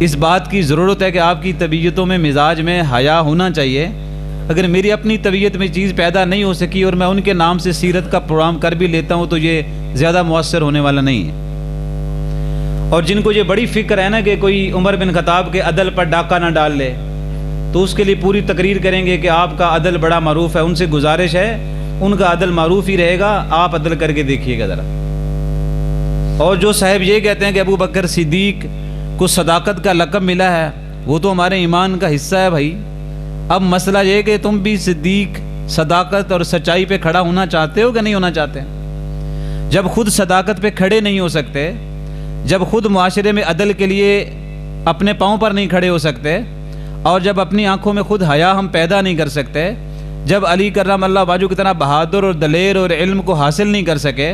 اس بات کی ضرورت ہے کہ آپ کی طبیعتوں میں مزاج میں حیا ہونا چاہیے. اگر میری اپنی طبیعت میں چیز پیدا نہیں ہو سکی اور میں ان کے نام سے سیرت کا پروگرام کر بھی لیتا ہوں تو یہ زیادہ مؤثر ہونے والا نہیں ہے. اور جن کو یہ بڑی فکر ہے نا کہ کوئی عمر بن خطاب کے عدل پر ڈاکہ نہ ڈال لے، تو اس کے لیے پوری تقریر کریں گے کہ آپ کا عدل بڑا معروف ہے. ان سے گزارش ہے ان کا عدل معروف ہی رہے گا، آپ عدل کر کے دیکھیے گا ذرا. اور جو صاحب یہ کہتے ہیں کہ ابو بکر صدیق کو صداقت کا لقب ملا ہے، وہ تو ہمارے ایمان کا حصہ ہے بھائی. اب مسئلہ یہ کہ تم بھی صدیق، صداقت اور سچائی پہ کھڑا ہونا چاہتے ہو کہ نہیں ہونا چاہتے؟ جب خود صداقت پہ کھڑے نہیں ہو سکتے، جب خود معاشرے میں عدل کے لیے اپنے پاؤں پر نہیں کھڑے ہو سکتے، اور جب اپنی آنکھوں میں خود حیا ہم پیدا نہیں کر سکتے، جب علی کرم اللہ باجو کی طرح بہادر اور دلیر اور علم کو حاصل نہیں کر سکے،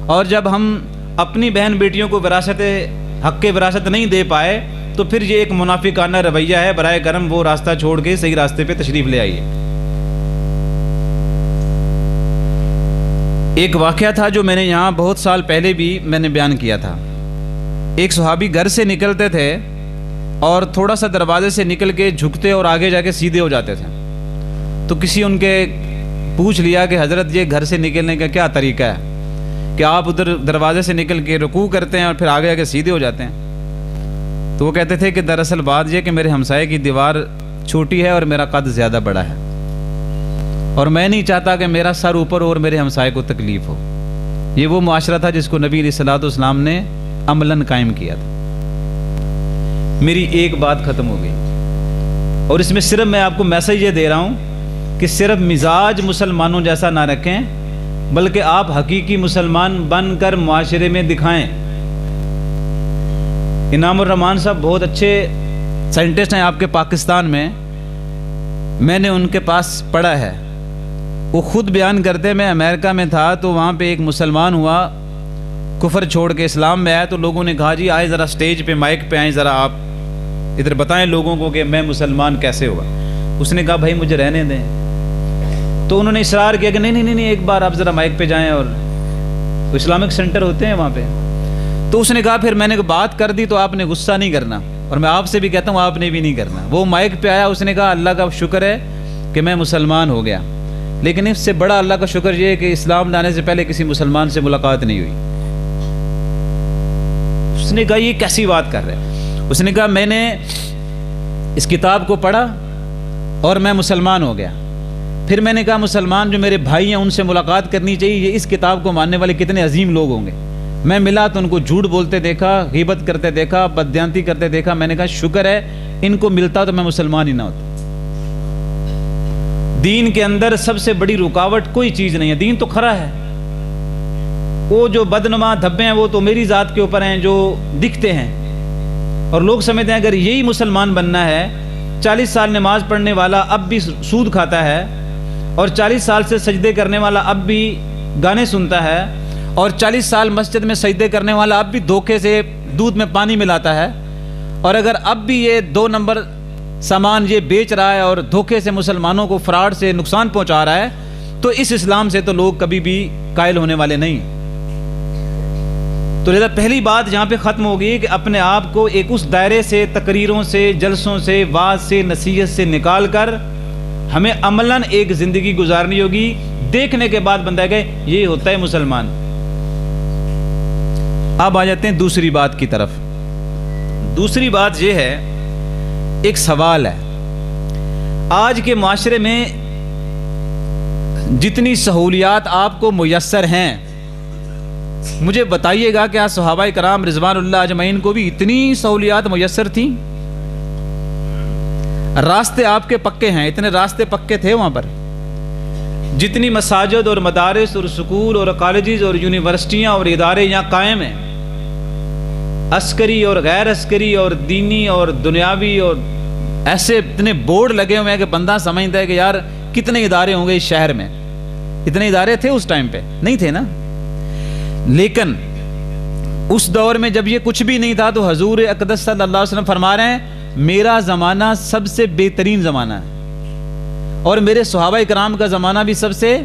اور جب ہم اپنی بہن بیٹیوں کو وراثت حق وراثت نہیں دے پائے، تو پھر یہ ایک منافقانہ رویہ ہے. برائے کرم وہ راستہ چھوڑ کے صحیح راستے پہ تشریف لے آئیے. ایک واقعہ تھا جو میں نے یہاں بہت سال پہلے بھی میں نے بیان کیا تھا. ایک صحابی گھر سے نکلتے تھے اور تھوڑا سا دروازے سے نکل کے جھکتے اور آگے جا کے سیدھے ہو جاتے تھے. تو کسی ان کے پوچھ لیا کہ حضرت یہ گھر سے نکلنے کا کیا طریقہ ہے کہ آپ ادھر دروازے سے نکل کے رکوع کرتے ہیں اور پھر آگے جا کے سیدھے ہو جاتے ہیں؟ تو وہ کہتے تھے کہ دراصل بات یہ کہ میرے ہمسائے کی دیوار چھوٹی ہے اور میرا قد زیادہ بڑا ہے، اور میں نہیں چاہتا کہ میرا سر اوپر اور میرے ہمسائے کو تکلیف ہو. یہ وہ معاشرہ تھا جس کو نبی علیہ الصلوۃ والسلام نے عملاً قائم کیا تھا. میری ایک بات ختم ہو گئی، اور اس میں صرف میں آپ کو میسج یہ دے رہا ہوں کہ صرف مزاج مسلمانوں جیسا نہ رکھیں، بلکہ آپ حقیقی مسلمان بن کر معاشرے میں دکھائیں. انعام الرحمان صاحب بہت اچھے سائنٹسٹ ہیں آپ کے پاکستان میں نے ان کے پاس پڑھا ہے. وہ خود بیان کرتے ہیں، میں امریکہ میں تھا تو وہاں پہ ایک مسلمان ہوا، کفر چھوڑ کے اسلام میں آیا، تو لوگوں نے کہا جی آئے ذرا اسٹیج پہ مائک پہ آئیں، ذرا آپ ادھر بتائیں لوگوں کو کہ میں مسلمان کیسے ہوا. اس نے کہا بھائی مجھے رہنے دیں. تو انہوں نے اصرار کیا کہ نہیں ایک بار آپ ذرا مائک پہ جائیں، اور اسلامک سینٹر ہوتے ہیں وہاں پہ. تو اس نے کہا پھر میں نے بات کر دی تو آپ نے غصہ نہیں کرنا، اور میں آپ سے بھی کہتا ہوں آپ نے بھی نہیں کرنا. وہ مائک پہ آیا، اس نے کہا اللہ کا شکر ہے کہ میں مسلمان ہو گیا، لیکن اس سے بڑا اللہ کا شکر یہ ہے کہ اسلام لانے سے پہلے کسی مسلمان سے ملاقات نہیں ہوئی. اس نے کہا یہ کیسی بات کر رہے ہیں؟ اس نے کہا میں نے اس کتاب کو پڑھا اور میں مسلمان ہو گیا. پھر میں نے کہا مسلمان جو میرے بھائی ہیں ان سے ملاقات کرنی چاہیے، یہ اس کتاب کو ماننے والے کتنے عظیم لوگ ہوں گے. میں ملا تو ان کو جھوٹ بولتے دیکھا، غیبت کرتے دیکھا، بددیانتی کرتے دیکھا. میں نے کہا شکر ہے ان کو ملتا تو میں مسلمان ہی نہ ہوتا. دین کے اندر سب سے بڑی رکاوٹ کوئی چیز نہیں ہے، دین تو کھرا ہے. وہ جو بدنما دھبے ہیں وہ تو میری ذات کے اوپر ہیں جو دکھتے ہیں، اور لوگ سمجھتے ہیں اگر یہی مسلمان بننا ہے. 40 سال نماز پڑھنے والا اب بھی سود کھاتا ہے، اور 40 سال سے سجدے کرنے والا اب بھی گانے سنتا ہے، اور 40 سال مسجد میں سجدے کرنے والا اب بھی دھوکے سے دودھ میں پانی ملاتا ہے، اور اگر اب بھی یہ 2 نمبر سامان یہ بیچ رہا ہے اور دھوکے سے مسلمانوں کو فراڈ سے نقصان پہنچا رہا ہے، تو اس اسلام سے تو لوگ کبھی بھی قائل ہونے والے نہیں. تو لہذا پہلی بات جہاں پہ ختم ہوگی کہ اپنے آپ کو ایک اس دائرے سے، تقریروں سے، جلسوں سے، واعظ سے، نصیحت سے نکال کر ہمیں عملاً ایک زندگی گزارنی ہوگی. دیکھنے کے بعد بندہ کہ یہ ہوتا ہے مسلمان. اب آ جاتے ہیں دوسری بات کی طرف. دوسری بات یہ ہے، ایک سوال ہے. آج کے معاشرے میں جتنی سہولیات آپ کو میسر ہیں، مجھے بتائیے گا کیا صحابہ کرام رضوان اللہ اجمعین کو بھی اتنی سہولیات میسر تھیں؟ راستے آپ کے پکے ہیں، اتنے راستے پکے تھے وہاں پر. جتنی مساجد اور مدارس اور سکول اور کالجز اور یونیورسٹیاں اور ادارے یہاں قائم ہیں، عسکری اور غیر عسکری اور دینی اور دنیاوی، اور ایسے اتنے بورڈ لگے ہوئے ہیں کہ بندہ سمجھتا ہے کہ یار کتنے ادارے ہوں گے اس شہر میں. اتنے ادارے تھے اس ٹائم پہ؟ نہیں تھے نا. لیکن اس دور میں جب یہ کچھ بھی نہیں تھا تو حضور اقدس صلی اللہ علیہ وسلم فرما رہے ہیں میرا زمانہ سب سے بہترین زمانہ ہے، اور میرے صحابہ کرام کا زمانہ بھی سب سے،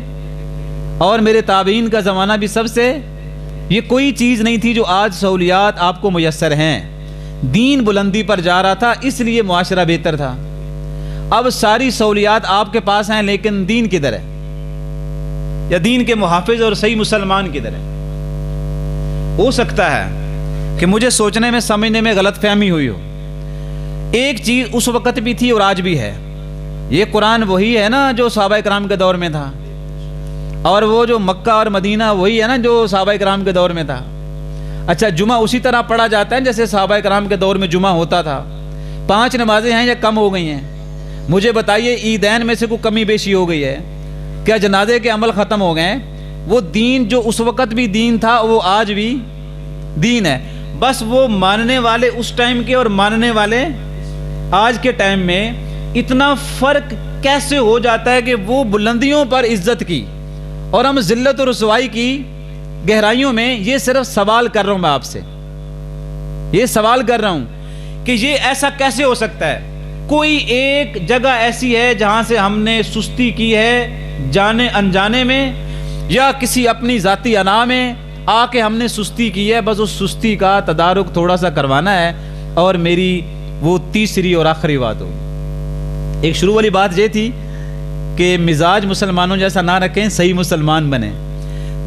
اور میرے تابعین کا زمانہ بھی سب سے. یہ کوئی چیز نہیں تھی جو آج سہولیات آپ کو میسر ہیں. دین بلندی پر جا رہا تھا، اس لیے معاشرہ بہتر تھا۔ اب ساری سہولیات آپ کے پاس ہیں لیکن دین کدھر ہے، یا دین کے محافظ اور صحیح مسلمان کدھر ہے؟ ہو سکتا ہے کہ مجھے سوچنے میں سمجھنے میں غلط فہمی ہوئی ہو۔ ایک چیز اس وقت بھی تھی اور آج بھی ہے، یہ قرآن وہی ہے نا جو صحابہ کرام کے دور میں تھا، اور وہ جو مکہ اور مدینہ وہی ہے نا جو صحابہ کرام کے دور میں تھا۔ اچھا، جمعہ اسی طرح پڑھا جاتا ہے جیسے صحابہ کرام کے دور میں جمعہ ہوتا تھا؟ 5 نمازیں ہیں یا کم ہو گئی ہیں؟ مجھے بتائیے، عیدین میں سے کوئی کمی بیشی ہو گئی ہے کیا؟ جنازے کے عمل ختم ہو گئے ہیں؟ وہ دین جو اس وقت بھی دین تھا وہ آج بھی دین ہے، بس وہ ماننے والے اس ٹائم کے اور ماننے والے آج کے ٹائم میں اتنا فرق کیسے ہو جاتا ہے کہ وہ بلندیوں پر عزت کی اور ہم ذلت و رسوائی کی گہرائیوں میں۔ یہ صرف سوال کر رہا ہوں میں آپ سے، یہ سوال کر رہا ہوں کہ یہ ایسا کیسے ہو سکتا ہے؟ کوئی ایک جگہ ایسی ہے جہاں سے ہم نے سستی کی ہے جانے انجانے میں، یا کسی اپنی ذاتی انا میں آ کے ہم نے سستی کی ہے؟ بس اس سستی کا تدارک تھوڑا سا کروانا ہے، اور میری وہ تیسری اور آخری بات ہوگی۔ ایک شروع والی بات یہ تھی کہ مزاج مسلمانوں جیسا نہ رکھیں، صحیح مسلمان بنیں۔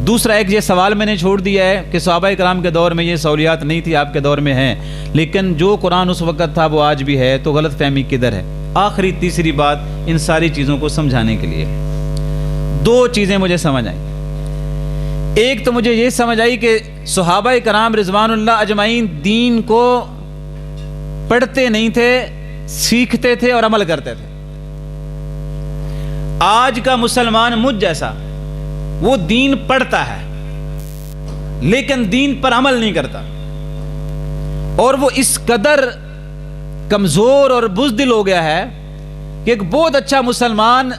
دوسرا ایک یہ سوال میں نے چھوڑ دیا ہے کہ صحابہ کرام کے دور میں یہ سہولیات نہیں تھی، آپ کے دور میں ہیں، لیکن جو قرآن اس وقت تھا وہ آج بھی ہے، تو غلط فہمی کدھر ہے؟ آخری تیسری بات ان ساری چیزوں کو سمجھانے کے لیے 2 چیزیں مجھے سمجھ آئیں۔ ایک تو مجھے یہ سمجھ آئی کہ صحابہ کرام رضوان اللہ اجمعین دین کو پڑھتے نہیں تھے، سیکھتے تھے اور عمل کرتے تھے۔ آج کا مسلمان مجھ جیسا وہ دین پڑھتا ہے لیکن دین پر عمل نہیں کرتا، اور وہ اس قدر کمزور اور بزدل ہو گیا ہے کہ ایک بہت اچھا مسلمان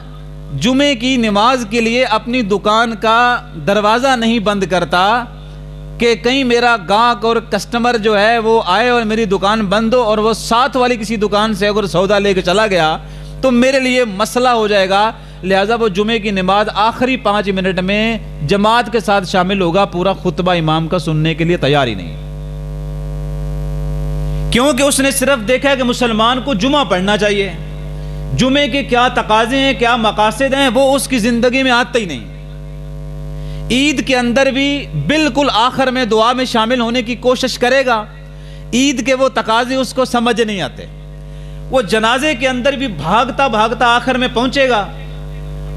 جمعے کی نماز کے لیے اپنی دکان کا دروازہ نہیں بند کرتا کہ کہیں میرا گاہک اور کسٹمر جو ہے وہ آئے اور میری دکان بند ہو، اور وہ ساتھ والی کسی دکان سے اگر سودا لے کے چلا گیا تو میرے لیے مسئلہ ہو جائے گا، لہٰذا وہ جمعے کی نماز آخری 5 منٹ میں جماعت کے ساتھ شامل ہوگا، پورا خطبہ امام کا سننے کے لیے تیار ہی نہیں، کیونکہ اس نے صرف دیکھا ہے کہ مسلمان کو جمعہ پڑھنا چاہیے، جمعے کے کیا تقاضے ہیں، کیا مقاصد ہیں، وہ اس کی زندگی میں آتا ہی نہیں۔ عید کے اندر بھی بالکل آخر میں دعا میں شامل ہونے کی کوشش کرے گا، عید کے وہ تقاضے اس کو سمجھ نہیں آتے۔ وہ جنازے کے اندر بھی بھاگتا بھاگتا آخر میں پہنچے گا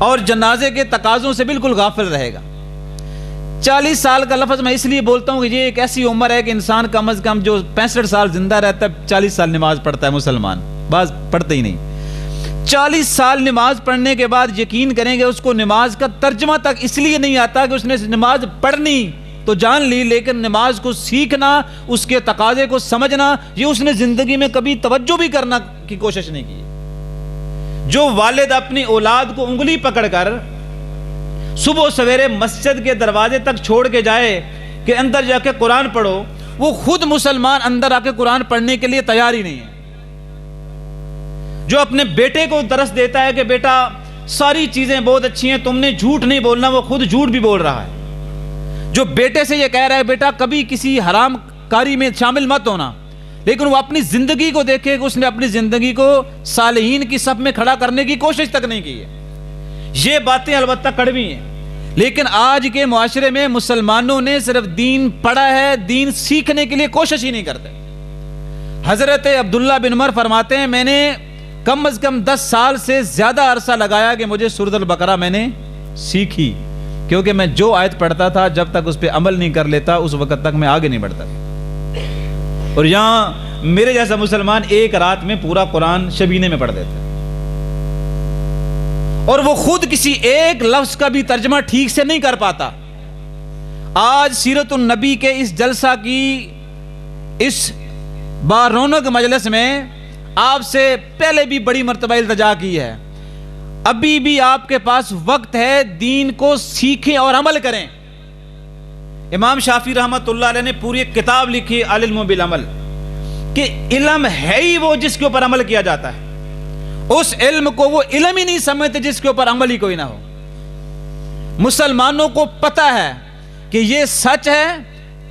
اور جنازے کے تقاضوں سے بالکل غافل رہے گا۔ 40 سال کا لفظ میں اس لیے بولتا ہوں کہ یہ ایک ایسی عمر ہے کہ انسان کم از کم جو 65 سال زندہ رہتا ہے 40 سال نماز پڑھتا ہے مسلمان، بعض پڑھتے ہی نہیں۔ 40 سال نماز پڑھنے کے بعد یقین کریں گے اس کو نماز کا ترجمہ تک اس لیے نہیں آتا کہ اس نے نماز پڑھنی تو جان لی، لیکن نماز کو سیکھنا، اس کے تقاضے کو سمجھنا، یہ اس نے زندگی میں کبھی توجہ بھی کرنا کی کوشش نہیں کی۔ جو والد اپنی اولاد کو انگلی پکڑ کر صبح سویرے مسجد کے دروازے تک چھوڑ کے جائے کہ اندر جا کے قرآن پڑھو، وہ خود مسلمان اندر آ کے قرآن پڑھنے کے لیے تیار ہی نہیں ہے۔ جو اپنے بیٹے کو درس دیتا ہے کہ بیٹا ساری چیزیں بہت اچھی ہیں، تم نے جھوٹ نہیں بولنا، وہ خود جھوٹ بھی بول رہا ہے۔ جو بیٹے سے یہ کہہ رہا ہے بیٹا کبھی کسی حرام کاری میں شامل مت ہونا، لیکن وہ اپنی زندگی کو دیکھے کہ اس نے اپنی زندگی کو صالحین کی صف میں کھڑا کرنے کی کوشش تک نہیں کی ہے۔ یہ باتیں البتہ کڑوی ہیں، لیکن آج کے معاشرے میں مسلمانوں نے صرف دین پڑھا ہے، دین سیکھنے کے لیے کوشش ہی نہیں کرتے۔ حضرت عبداللہ بن عمر فرماتے ہیں میں نے کم از کم 10 سال سے زیادہ عرصہ لگایا کہ مجھے سورۃ البقرہ میں نے سیکھی، کیونکہ میں جو آیت پڑھتا تھا جب تک اس پہ عمل نہیں کر لیتا اس وقت تک میں آگے نہیں بڑھتا تھا۔ اور یہاں میرے جیسا مسلمان ایک رات میں پورا قرآن شبینے میں پڑھ دیتا ہے، اور وہ خود کسی ایک لفظ کا بھی ترجمہ ٹھیک سے نہیں کر پاتا۔ آج سیرت النبی کے اس جلسہ کی اس بارونق مجلس میں آپ سے پہلے بھی بڑی مرتبہ التجا کی ہے، ابھی بھی آپ کے پاس وقت ہے، دین کو سیکھیں اور عمل کریں۔ امام شافعی رحمۃ اللہ علیہ نے پوری ایک کتاب لکھی العلم بالعمل، کہ علم ہے ہی وہ جس کے اوپر عمل کیا جاتا ہے، اس علم کو وہ علم ہی نہیں سمجھتے جس کے اوپر عمل ہی کوئی نہ ہو۔ مسلمانوں کو پتہ ہے کہ یہ سچ ہے،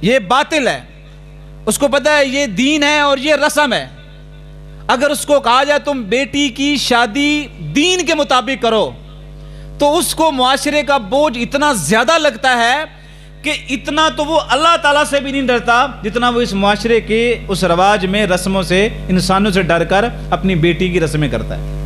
یہ باطل ہے، اس کو پتہ ہے یہ دین ہے اور یہ رسم ہے. اگر اس کو کہا جائے تم بیٹی کی شادی دین کے مطابق کرو تو اس کو معاشرے کا بوجھ اتنا زیادہ لگتا ہے کہ اتنا تو وہ اللہ تعالیٰ سے بھی نہیں ڈرتا جتنا وہ اس معاشرے کے اس رواج میں رسموں سے انسانوں سے ڈر کر اپنی بیٹی کی رسمیں کرتا ہے.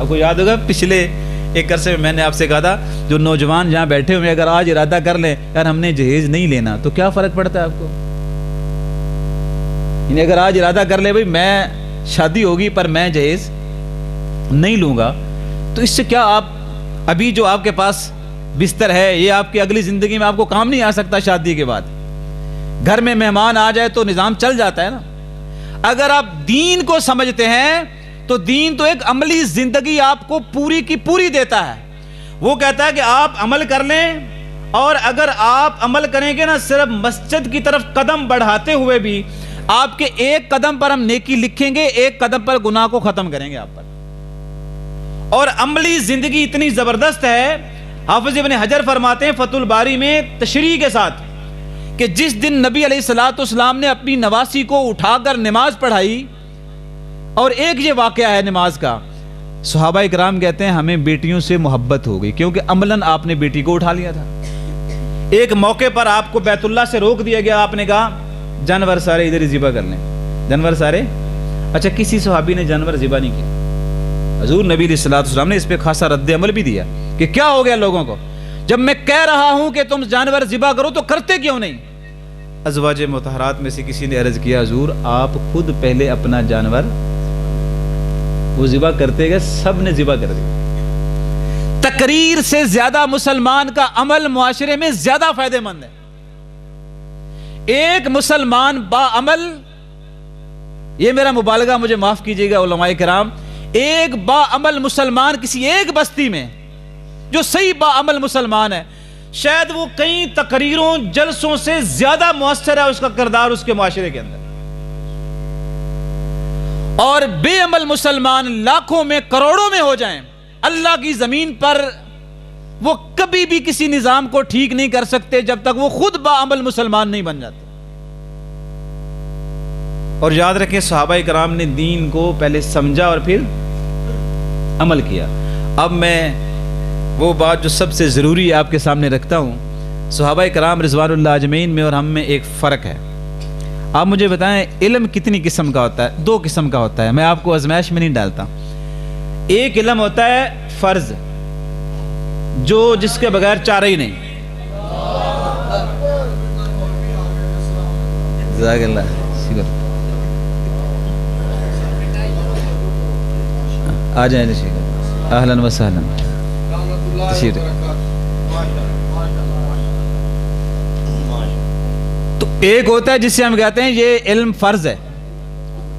آپ کو یاد ہوگا پچھلے ایک عرصے میں نے آپ سے کہا تھا جو نوجوان جہاں بیٹھے ہوئے اگر آج ارادہ کر لیں یار ہم نے جہیز نہیں لینا تو کیا فرق پڑتا ہے آپ کو؟ یعنی اگر آج ارادہ کر لے بھائی میں شادی ہوگی پر میں جہیز نہیں لوں گا تو اس سے کیا آپ ابھی جو آپ کے پاس بستر ہے یہ آپ کی اگلی زندگی میں آپ کو کام نہیں آ سکتا. شادی کے بعد گھر میں مہمان آ جائے تو نظام چل جاتا ہے نا. اگر آپ دین کو سمجھتے ہیں تو دین تو ایک عملی زندگی آپ کو پوری کی پوری دیتا ہے. وہ کہتا ہے کہ آپ عمل کر لیں اور اگر آپ عمل کریں گے نا صرف مسجد کی طرف قدم بڑھاتے ہوئے بھی آپ کے ایک قدم پر ہم نیکی لکھیں گے, ایک قدم پر گناہ کو ختم کریں گے آپ پر. اور عملی زندگی اتنی زبردست ہے, حافظ ابن حجر فرماتے ہیں فتح الباری میں تشریح کے ساتھ کہ جس دن نبی علیہ الصلوۃ والسلام نے اپنی نواسی کو اٹھا کر نماز پڑھائی اور ایک یہ واقعہ ہے نماز کا, صحابہ اکرام کہتے ہیں ہمیں بیٹیوں سے محبت ہو گئی کیونکہ عملاً آپ نے بیٹی کو اٹھا لیا تھا. ایک موقع پر آپ کو بیت اللہ سے روک دیا گیا, آپ نے کہا جانور سارے ادھر ہی ذبح کر لیں. جانور سارے, اچھا کسی صحابی نے جانور ذبح نہیں کیا. حضور نبی علیہ الصلوۃ والسلام نے اس پہ خاصا رد عمل بھی دیا کہ کیا ہو گیا لوگوں کو, جب میں کہہ رہا ہوں کہ تم جانور ذبح کرو تو کرتے کیوں نہیں؟ ازواج مطہرات میں سے کسی نے عرض کیا حضور آپ خود پہلے اپنا جانور وہ ذبح کرتے گئے, سب نے ذبح کر دیا. تقریر سے زیادہ مسلمان کا عمل معاشرے میں زیادہ فائدہ مند ہے. ایک مسلمان با عمل, یہ میرا مبالغہ مجھے معاف کیجیے گا علماء کرام, ایک با عمل مسلمان کسی ایک بستی میں جو صحیح با عمل مسلمان ہے شاید وہ کئی تقریروں جلسوں سے زیادہ مؤثر ہے اس کا کردار اس کے معاشرے کے اندر. اور بے عمل مسلمان لاکھوں میں کروڑوں میں ہو جائیں, اللہ کی زمین پر وہ کبھی بھی کسی نظام کو ٹھیک نہیں کر سکتے جب تک وہ خود با عمل مسلمان نہیں بن جاتے. اور یاد رکھیں صحابہ کرام نے دین کو پہلے سمجھا اور پھر عمل کیا. اب میں وہ بات جو سب سے ضروری ہے آپ کے سامنے رکھتا ہوں. صحابہ کرام رضوان اللہ اجمعین میں اور ہم میں ایک فرق ہے. آپ مجھے بتائیں علم کتنی قسم کا ہوتا ہے؟ 2 قسم کا ہوتا ہے. میں آپ کو آزمائش میں نہیں ڈالتا. ایک علم ہوتا ہے فرض, جو جس کے بغیر چارہ ہی نہیں. جزاک اللہ, شکر. آ جائیں شکر, اہلاً و سہلاً. تو ایک ہوتا ہے جس سے ہم کہتے ہیں یہ علم فرض ہے,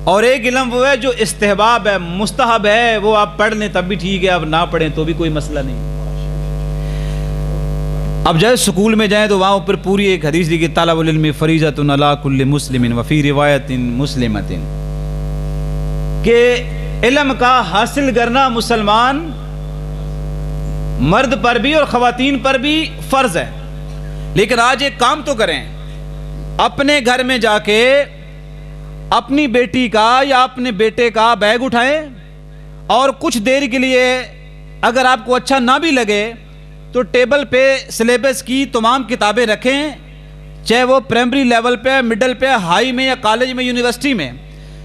اور ایک علم وہ ہے جو استحباب ہے, مستحب ہے, وہ آپ پڑھ لیں تب بھی ٹھیک ہے, آپ نہ پڑھیں تو بھی کوئی مسئلہ نہیں. اب جائے سکول میں جائیں تو وہاں اوپر پوری ایک حدیث لکھی طلب العلم فریضۃ علی کل مسلم وفی روایت مسلمۃ, کہ علم کا حاصل کرنا مسلمان مرد پر بھی اور خواتین پر بھی فرض ہے. لیکن آج ایک کام تو کریں, اپنے گھر میں جا کے اپنی بیٹی کا یا اپنے بیٹے کا بیگ اٹھائیں اور کچھ دیر کے لیے اگر آپ کو اچھا نہ بھی لگے تو ٹیبل پہ سلیبس کی تمام کتابیں رکھیں, چاہے وہ پرائمری لیول پہ, مڈل پہ, ہائی میں یا کالج میں, یونیورسٹی میں.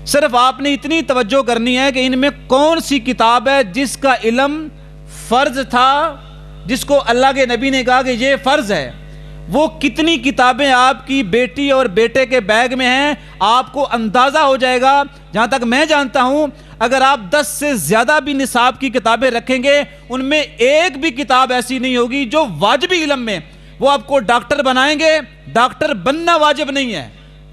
صرف آپ نے اتنی توجہ کرنی ہے کہ ان میں کون سی کتاب ہے جس کا علم فرض تھا, جس کو اللہ کے نبی نے کہا کہ یہ فرض ہے. وہ کتنی کتابیں آپ کی بیٹی اور بیٹے کے بیگ میں ہیں آپ کو اندازہ ہو جائے گا. جہاں تک میں جانتا ہوں اگر آپ 10 سے زیادہ بھی نصاب کی کتابیں رکھیں گے ان میں ایک بھی کتاب ایسی نہیں ہوگی جو واجبی علم میں وہ آپ کو ڈاکٹر بنائیں گے. ڈاکٹر بننا واجب نہیں ہے,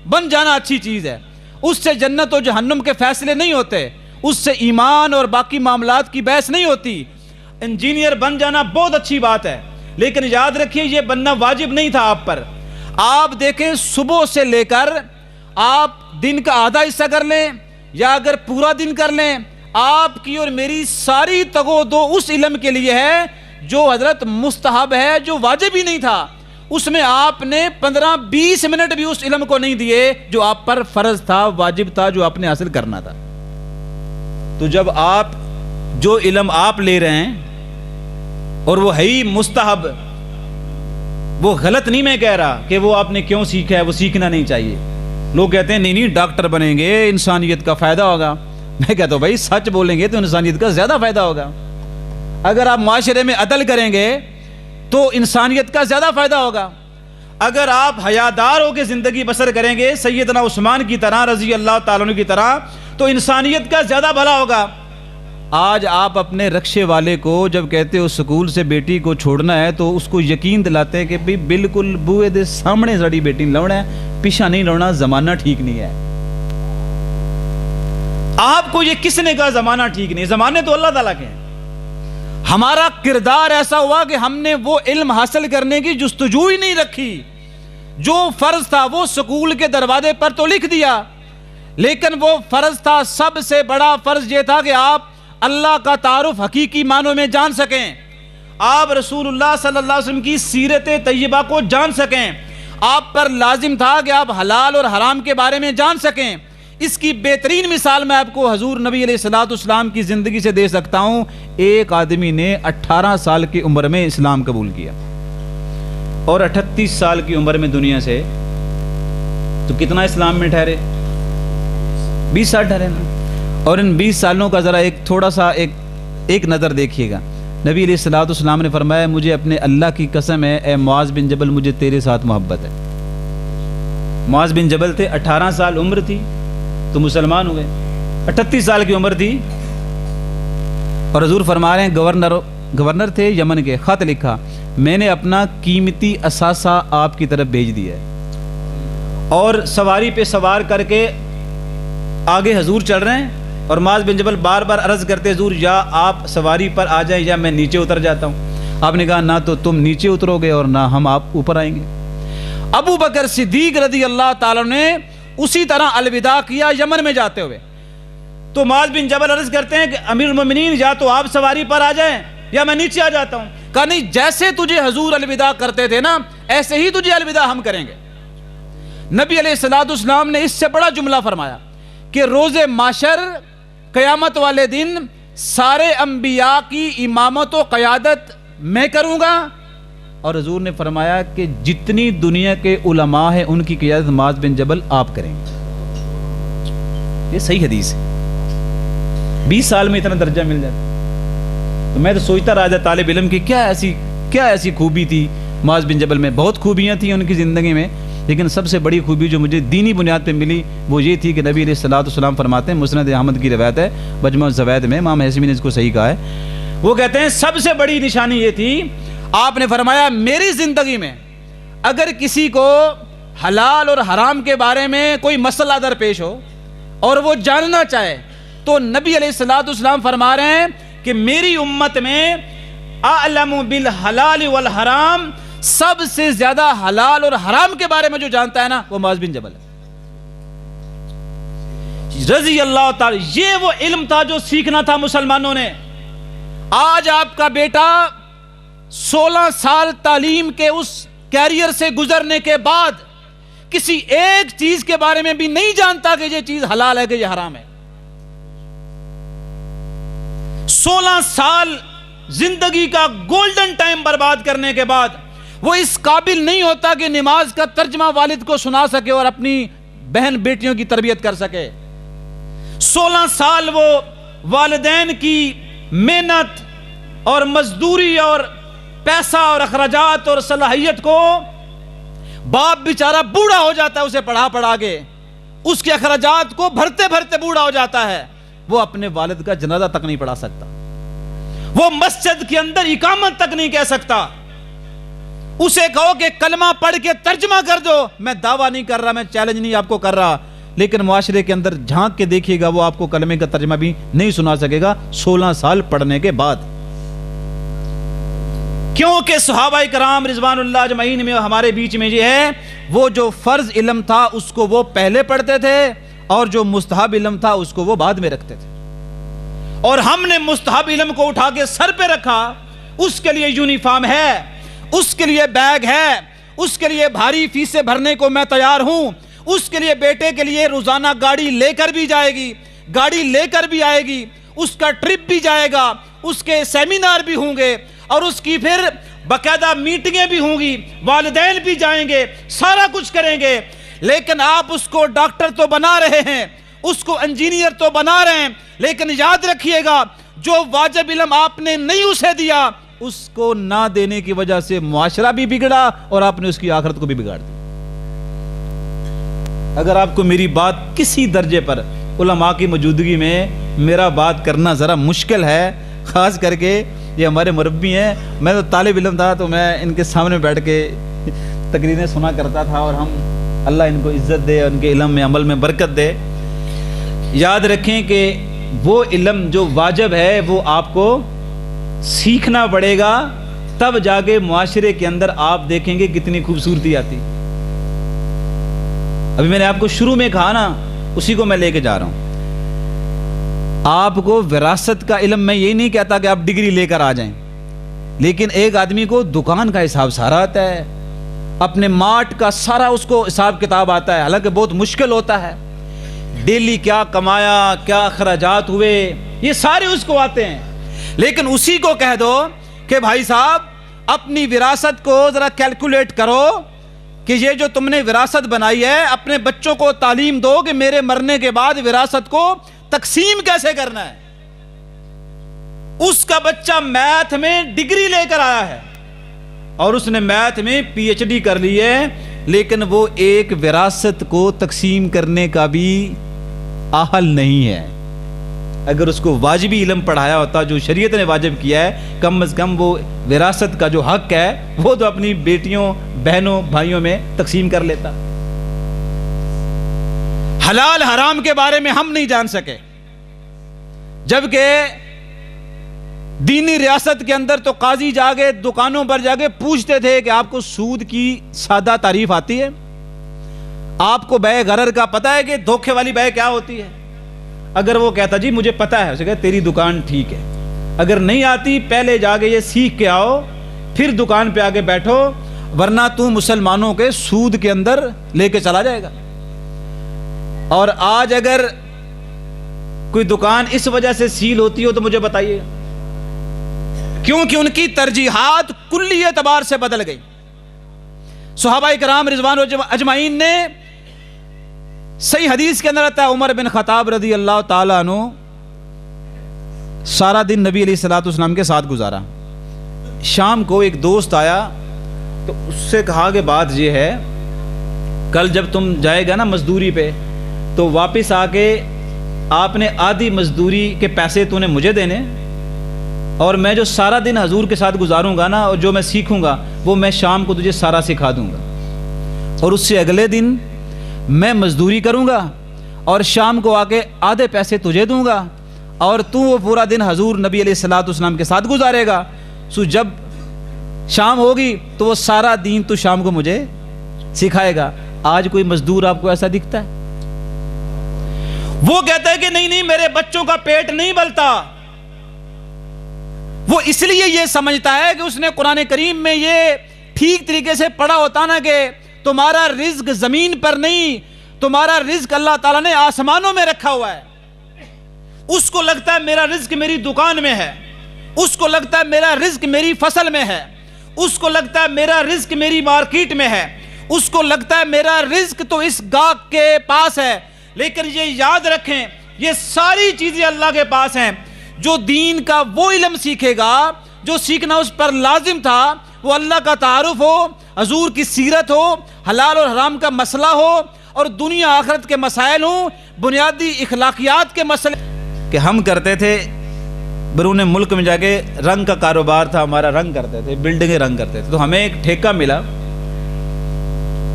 بن جانا اچھی چیز ہے. اس سے جنت و جہنم کے فیصلے نہیں ہوتے, اس سے ایمان اور باقی معاملات کی بحث نہیں ہوتی. انجینئر بن جانا بہت اچھی بات ہے, لیکن یاد رکھیے یہ بننا واجب نہیں تھا آپ پر. آپ دیکھیں صبح سے لے کر آپ دن کا آدھا حصہ کر لیں یا اگر پورا دن کر لیں, آپ کی اور میری ساری تگو دو اس علم کے لیے ہے جو حضرت مستحب ہے, جو واجب ہی نہیں تھا. اس میں آپ نے 15-20 منٹ بھی اس علم کو نہیں دیے جو آپ پر فرض تھا، واجب تھا، جو آپ نے حاصل کرنا تھا۔ تو جب آپ جو علم آپ لے رہے ہیں اور وہ ہے ہی مستحب، وہ غلط نہیں میں کہہ رہا کہ وہ آپ نے کیوں سیکھا ہے، وہ سیکھنا نہیں چاہیے۔ لوگ کہتے ہیں نہیں ڈاکٹر بنیں گے انسانیت کا فائدہ ہوگا، میں کہتا ہوں بھائی سچ بولیں گے تو انسانیت کا زیادہ فائدہ ہوگا۔ اگر آپ معاشرے میں عدل کریں گے تو انسانیت کا زیادہ فائدہ ہوگا۔ اگر آپ حیادار ہو کے زندگی بسر کریں گے سیدنا عثمان کی طرح، رضی اللہ تعالیٰ عنہ کی طرح، تو انسانیت کا زیادہ بھلا ہوگا۔ آج آپ اپنے رکشے والے کو جب کہتے ہو سکول سے بیٹی کو چھوڑنا ہے تو اس کو یقین دلاتے ہیں کہ بھی بالکل بوئے دے سامنے سڑی بیٹی لوڑنا ہے، پیچھا نہیں لوڑنا، زمانہ ٹھیک نہیں ہے۔ آپ کو یہ کس نے کہا زمانہ ٹھیک نہیں؟ زمانے تو اللہ تعالیٰ کے ہیں۔ ہمارا کردار ایسا ہوا کہ ہم نے وہ علم حاصل کرنے کی جستجو ہی نہیں رکھی۔ جو فرض تھا وہ سکول کے دروازے پر تو لکھ دیا، لیکن وہ فرض تھا، سب سے بڑا فرض یہ تھا کہ آپ اللہ کا تعارف حقیقی معنوں میں جان سکیں، آپ رسول اللہ صلی اللہ علیہ وسلم کی سیرت طیبہ کو جان سکیں، آپ پر لازم تھا کہ آپ حلال اور حرام کے بارے میں جان سکیں۔ اس کی بہترین مثال میں آپ کو حضور نبی علیہ السلام کی زندگی سے دے سکتا ہوں۔ ایک آدمی نے 18 سال کی عمر میں اسلام قبول کیا اور 38 سال کی عمر میں دنیا سے، تو کتنا اسلام میں ٹھہرے؟ 20 سال ٹھہرے نا۔ اور ان 20 سالوں کا ذرا ایک تھوڑا سا ایک نظر دیکھیے گا۔ نبی علیہ السلام نے فرمایا مجھے اپنے اللہ کی قسم ہے اے معاذ بن جبل، مجھے تیرے ساتھ محبت ہے۔ معاذ بن جبل تھے، 18 سال عمر تھی تو مسلمان ہوئے، 38 سال کی عمر تھی، اور حضور فرما رہے ہیں گورنر تھے یمن کے، خط لکھا میں نے اپنا قیمتی اثاثہ آپ کی طرف بھیج دیا ہے، اور سواری پہ سوار کر کے آگے حضور چل رہے ہیں، اور معاذ بن جبل بار بار عرض کرتے حضور یا آپ سواری پر آ جائیں یا میں نیچے اتر جاتا ہوں۔ آپ نے کہا نہ تو تم نیچے اترو گے اور نہ ہم آپ اوپر آئیں گے۔ ابو بکر صدیق رضی اللہ تعالیٰ نے اسی طرح الوداع کیا یمن میں جاتے ہوئے، تو معاذ بن جبل عرض کرتے ہیں کہ امیر المومنین یا تو آپ سواری پر آ جائیں یا میں نیچے آ جاتا ہوں۔ کہا نہیں، جیسے تجھے حضور الوداع کرتے تھے نا ایسے ہی تجھے الوداع ہم کریں گے۔ نبی علیہ السلام نے اس سے بڑا جملہ فرمایا کہ روز معاشر قیامت والے دن سارے انبیاء کی امامت و قیادت میں کروں گا، اور حضور نے فرمایا کہ جتنی دنیا کے علماء ہیں ان کی قیادت معاذ بن جبل آپ کریں گے۔ یہ صحیح حدیث ہے۔ 20 سال میں اتنا درجہ مل جاتا، تو میں تو سوچتا رہا تھا طالب علم کی کیا ایسی خوبی تھی معاذ بن جبل میں۔ بہت خوبیاں تھیں ان کی زندگی میں، لیکن سب سے بڑی خوبی جو مجھے دینی بنیاد پہ ملی وہ یہ تھی کہ نبی علیہ السلام فرماتے ہیں، مسند احمد کی روایت ہے، مجمع الزوائد میں، امام حیثمی نے اس کو صحیح کہا ہے، وہ کہتے ہیں سب سے بڑی نشانی یہ تھی، آپ نے فرمایا میری زندگی میں اگر کسی کو حلال اور حرام کے بارے میں کوئی مسئلہ درپیش ہو اور وہ جاننا چاہے تو نبی علیہ السلام فرما رہے ہیں کہ میری امت میں اعلم بالحلال والحرام، سب سے زیادہ حلال اور حرام کے بارے میں جو جانتا ہے نا وہ معاذ بن جبل ہے رضی اللہ تعالی۔ یہ وہ علم تھا جو سیکھنا تھا مسلمانوں نے۔ آج آپ کا بیٹا 16 سال تعلیم کے اس کیریئر سے گزرنے کے بعد کسی ایک چیز کے بارے میں بھی نہیں جانتا کہ یہ چیز حلال ہے کہ یہ حرام ہے۔ 16 سال زندگی کا گولڈن ٹائم برباد کرنے کے بعد وہ اس قابل نہیں ہوتا کہ نماز کا ترجمہ والد کو سنا سکے اور اپنی بہن بیٹیوں کی تربیت کر سکے۔ 16 سال وہ والدین کی محنت اور مزدوری اور پیسہ اور اخراجات اور صلاحیت کو، باپ بیچارہ بوڑھا ہو جاتا ہے اسے پڑھا کے، اس کے اخراجات کو بھرتے بھرتے بوڑھا ہو جاتا ہے، وہ اپنے والد کا جنازہ تک نہیں پڑھا سکتا، وہ مسجد کے اندر اقامت تک نہیں کہہ سکتا۔ اسے کہو کہ کلمہ پڑھ کے ترجمہ کر دو، میں دعویٰ نہیں کر رہا، میں چیلنج نہیں آپ کو کر رہا، لیکن معاشرے کے اندر جھانک کے دیکھیے گا وہ آپ کو کلمے کا ترجمہ بھی نہیں سنا سکے گا 16 سال پڑھنے کے بعد۔ کیونکہ صحابہ کرام رضوان اللہ اجمعین میں ہمارے بیچ میں یہ ہے، وہ جو فرض علم تھا اس کو وہ پہلے پڑھتے تھے اور جو مستحب علم تھا اس کو وہ بعد میں رکھتے تھے، اور ہم نے مستحب علم کو اٹھا کے سر پہ رکھا۔ اس کے لیے یونیفارم ہے، اس کے لیے بیگ ہے، اس کے لیے بھاری فیسیں بھرنے کو میں تیار ہوں، اس کے لیے بیٹے کے لیے روزانہ گاڑی لے کر بھی جائے گی، گاڑی لے کر بھی آئے گی، اس کا ٹرپ بھی جائے گا، اس کے سیمینار بھی ہوں گے، اور اس کی پھر باقاعدہ میٹنگیں بھی ہوں گی، والدین بھی جائیں گے، سارا کچھ کریں گے۔ لیکن آپ اس کو ڈاکٹر تو بنا رہے ہیں، اس کو انجینئر تو بنا رہے ہیں، لیکن یاد رکھیے گا جو واجب علم آپ نے نہیں اسے دیا، اس کو نہ دینے کی وجہ سے معاشرہ بھی بگڑا اور آپ نے اس کی آخرت کو بھی بگاڑ دی۔ اگر آپ کو میری بات کسی درجے پر علماء کی موجودگی میں میرا بات کرنا ذرا مشکل ہے، خاص کر کے یہ ہمارے مربی ہیں، میں تو طالب علم تھا تو میں ان کے سامنے بیٹھ کے تقریریں سنا کرتا تھا، اور ہم اللہ ان کو عزت دے، ان کے علم میں عمل میں برکت دے۔ یاد رکھیں کہ وہ علم جو واجب ہے وہ آپ کو سیکھنا پڑے گا، تب جا کے معاشرے کے اندر آپ دیکھیں گے کتنی خوبصورتی آتی۔ ابھی میں نے آپ کو شروع میں کہا نا، اسی کو میں لے کے جا رہا ہوں۔ آپ کو وراثت کا علم میں یہی نہیں کہتا کہ آپ ڈگری لے کر آ جائیں، لیکن ایک آدمی کو دکان کا حساب سارا آتا ہے، اپنے مارٹ کا سارا اس کو حساب کتاب آتا ہے، حالانکہ بہت مشکل ہوتا ہے، ڈیلی کیا کمایا، کیا اخراجات ہوئے، یہ سارے اس کو آتے ہیں۔ لیکن اسی کو کہہ دو کہ بھائی صاحب اپنی وراثت کو ذرا کیلکولیٹ کرو کہ یہ جو تم نے وراثت بنائی ہے، اپنے بچوں کو تعلیم دو کہ میرے مرنے کے بعد وراثت کو تقسیم کیسے کرنا ہے۔ اس کا بچہ میتھ میں ڈگری لے کر آیا ہے اور اس نے میتھ میں پی ایچ ڈی کر لی ہے، لیکن وہ ایک وراثت کو تقسیم کرنے کا بھی اہل نہیں ہے۔ اگر اس کو واجبی علم پڑھایا ہوتا جو شریعت نے واجب کیا ہے، کم از کم وہ وراثت کا جو حق ہے وہ تو اپنی بیٹیوں، بہنوں، بھائیوں میں تقسیم کر لیتا۔ حلال حرام کے بارے میں ہم نہیں جان سکے، جبکہ دینی ریاست کے اندر تو قاضی جاگے دکانوں پر جاگے پوچھتے تھے کہ آپ کو سود کی سادہ تعریف آتی ہے؟ آپ کو بے غرر کا پتہ ہے کہ دھوکے والی بے کیا ہوتی ہے؟ اگر وہ کہتا جی مجھے پتہ ہے، اسے کہا تیری دکان ٹھیک ہے، اگر نہیں آتی پہلے جاگے یہ سیکھ کے آؤ پھر دکان پہ آگے بیٹھو، ورنہ تو مسلمانوں کے سود کے اندر لے کے چلا جائے گا۔ اور آج اگر کوئی دکان اس وجہ سے سیل ہوتی ہو تو مجھے بتائیے، کیونکہ ان کی ترجیحات کلی اعتبار سے بدل گئی۔ صحابہ کرام رضوان اجمعین نے، صحیح حدیث کے اندر آتا ہے، عمر بن خطاب رضی اللہ تعالیٰ عنہ سارا دن نبی علیہ الصلوۃ والسلام کے ساتھ گزارا۔ شام کو ایک دوست آیا تو اس سے کہا کہ بات یہ ہے، کل جب تم جائے گا نا مزدوری پہ تو واپس آ کے آپ نے آدھی مزدوری کے پیسے تو نے مجھے دینے، اور میں جو سارا دن حضور کے ساتھ گزاروں گا نا اور جو میں سیکھوں گا وہ میں شام کو تجھے سارا سکھا دوں گا، اور اس سے اگلے دن میں مزدوری کروں گا اور شام کو آ کے آدھے پیسے تجھے دوں گا، اور تو وہ پورا دن حضور نبی علیہ الصلوۃ والسلام کے ساتھ گزارے گا۔ سو جب شام ہوگی تو وہ سارا دین تو شام کو مجھے سکھائے گا۔ آج کوئی مزدور آپ کو ایسا دکھتا ہے؟ وہ کہتا ہے کہ نہیں میرے بچوں کا پیٹ نہیں بلتا۔ وہ اس لیے یہ سمجھتا ہے کہ اس نے قرآن کریم میں یہ ٹھیک طریقے سے پڑھا ہوتا نا کہ تمہارا رزق زمین پر نہیں، تمہارا رزق اللہ تعالیٰ نے آسمانوں میں رکھا ہوا ہے۔ اس کو لگتا ہے میرا رزق میری دکان میں ہے، اس کو لگتا ہے میرا رزق میری فصل میں ہے، اس کو لگتا ہے میرا رزق میری مارکیٹ میں ہے، اس کو لگتا ہے میرا رزق تو اس گاہک کے پاس ہے۔ لیکن یہ یاد رکھیں یہ ساری چیزیں اللہ کے پاس ہیں۔ جو دین کا وہ علم سیکھے گا جو سیکھنا اس پر لازم تھا، وہ اللہ کا تعارف ہو، حضور کی سیرت ہو، حلال اور حرام کا مسئلہ ہو، اور دنیا آخرت کے مسائل ہوں، بنیادی اخلاقیات کے مسئلے۔ کہ ہم کرتے تھے بیرون ملک میں جا کے، رنگ کا کاروبار تھا ہمارا، رنگ کرتے تھے، بلڈنگیں رنگ کرتے تھے، تو ہمیں ایک ٹھیکہ ملا۔